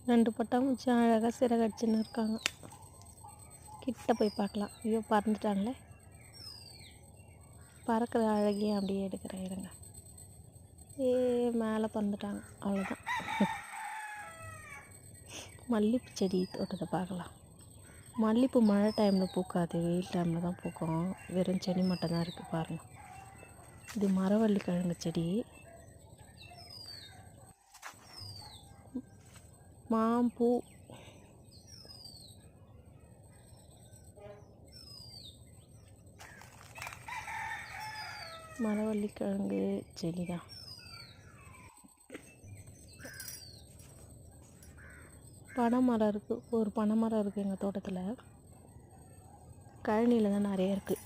2 பட்டாம்பூச்சி அழகாக சிறகடிச்சுன்னு இருக்காங்க. கிட்ட போய் பார்க்கலாம். ஐயோ பறந்துட்டாங்களே. பறக்கிற அழகையும் அப்படியே எடுக்கிறேன் இருங்க. மேலே பறந்துட்டாங்க, அவ்வளோதான். மல்லிகைப்பூ செடி தோட்டத்தை பார்க்கலாம். மல்லிகைப்பூ மழை டைமில் பூக்காது, வெயில் டைமில் தான் பூக்கும். வெறும் செடி மட்டும் தான் இருக்குது பாருங்கள். இது மரவள்ளி கிழங்கு செடி. மாம்பூ மரவள்ளி கிழங்கு செடி தான். பனைமரம் இருக்குது, ஒரு பனைமரம் இருக்குது எங்கள் தோட்டத்தில். கழனியில் தான் நிறைய இருக்குது.